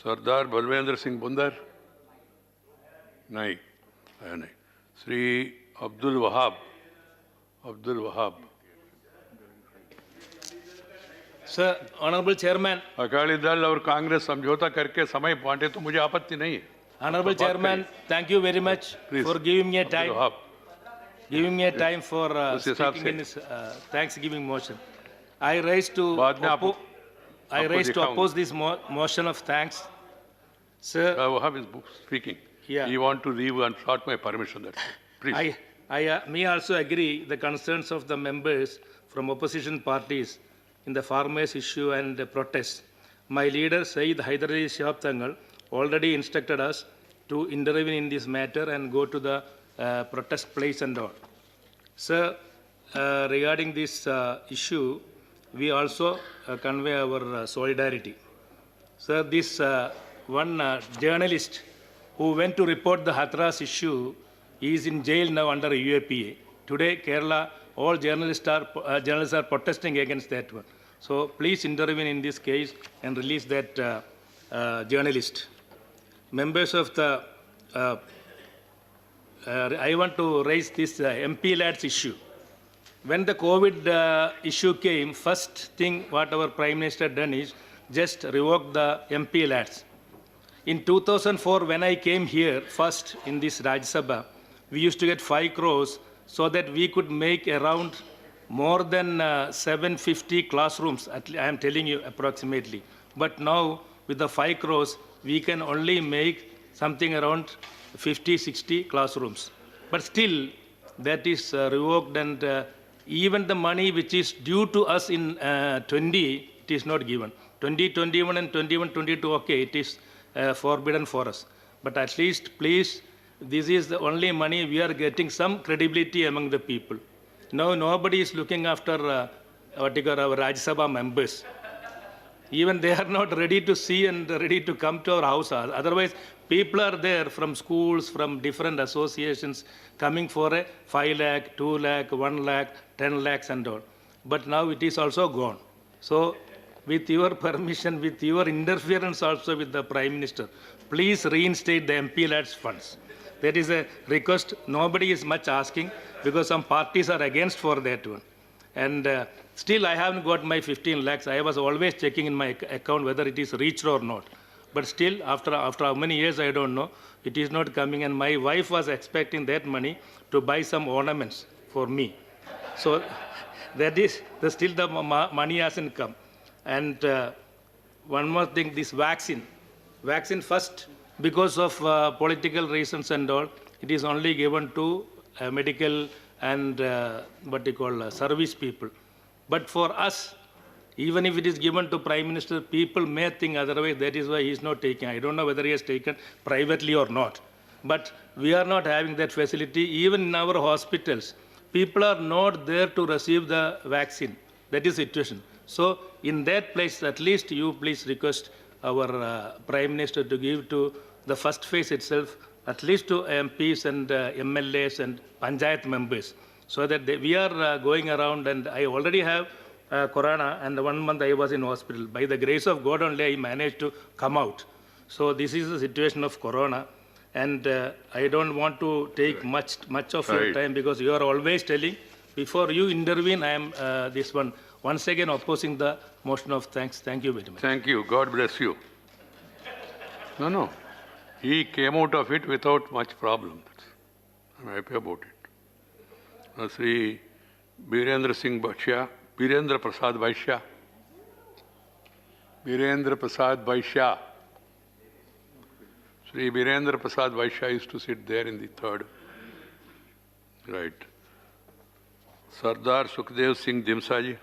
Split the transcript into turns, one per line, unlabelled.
सरदार बलवेंद्र सिंह बुंदर नहीं है नहीं। Shri Abdul Wahab
Sir, Honorable Chairman,
Akali Dal और कांग्रेस समझौता करके समय बांटे तो मुझे आपत्ति नहीं है।
Honorable
तो बात
Chairman, thank you very much
Please.
for giving me a
Abdul
time,
Wahab,
for
उस हिसाब
speaking
से।
in this Thanksgiving motion. I raised to
बाद में आपको दिखाऊंगा।
oppose this motion of thanks. Sir,
Wahab is speaking.
Yeah.
You want to leave and sought my permission. That's it. Please.
I may also agree the concerns of the members from opposition parties in the farmers' issue and the protest. My leader, Saeed Hyderali Shihab Tangal, already instructed us to intervene in this matter and go to the protest place and all. Sir, regarding this issue, we also convey our solidarity. Sir, this one journalist who went to report the Hathras issue is in jail now under UAPA. Today, Kerala, all journalists are protesting against that one. So please intervene in this case and release that journalist. Members of the, I want to raise this MP lads issue. When the COVID issue came, first thing what our Prime Minister done is just revoke the MP lads. In 2004, when I came here first in this Rajya Sabha, we used to get 5 crores so that we could make around more than 750 classrooms, I am telling you approximately. But now, with the 5 crores, we can only make something around 50, 60 classrooms. But still, that is revoked, and even the money which is due to us in 20, it is not given. 2021 and 21-22, okay, it is forbidden for us. But at least, please, this is the only money we are getting some credibility among the people. Now, nobody is looking after our Rajya Sabha members. Even they are not ready to see and ready to come to our house. Otherwise, people are there from schools, from different associations, coming for a 5 lakh, 2 lakh, 1 lakh, 10 lakhs and all. But now it is also gone. So, with your permission, with your interference also with the Prime Minister, please reinstate the MP lads funds. That is a request. Nobody is much asking because some parties are against for that one. And still I haven't got my 15 lakhs. I was always checking in my account whether it is reached or not. But still, after how many years, I don't know, it is not coming. And my wife was expecting that money to buy some ornaments for me. So that is, still the money hasn't come. And one more thing, this vaccine first, because of political reasons and all, it is only given to medical and service people. But for us, even if it is given to Prime Minister, people may think otherwise. That is why he is not taking. I don't know whether he has taken privately or not. But we are not having that facility. Even in our hospitals, people are not there to receive the vaccine. That is the situation. So in that place, at least you please request our Prime Minister to give to the first phase itself, at least to MPs and MLAs and Panchayat members, so that we are going around, and I already have corona, and 1 month I was in hospital. By the grace of God only I managed to come out. So this is the situation of corona, and I don't want to take much of your time, because you are always telling, before you intervene, I am this one. Once again opposing the motion of thanks. Thank you very much.
Thank you. God bless you. No. He came out of it without much problem. I'm happy about it. Sri Birendra Prasad Vaishya. Sri Birendra Prasad Vaishya used to sit there in the third. Right. Sardar Sukhdev Singh Dimsa ji.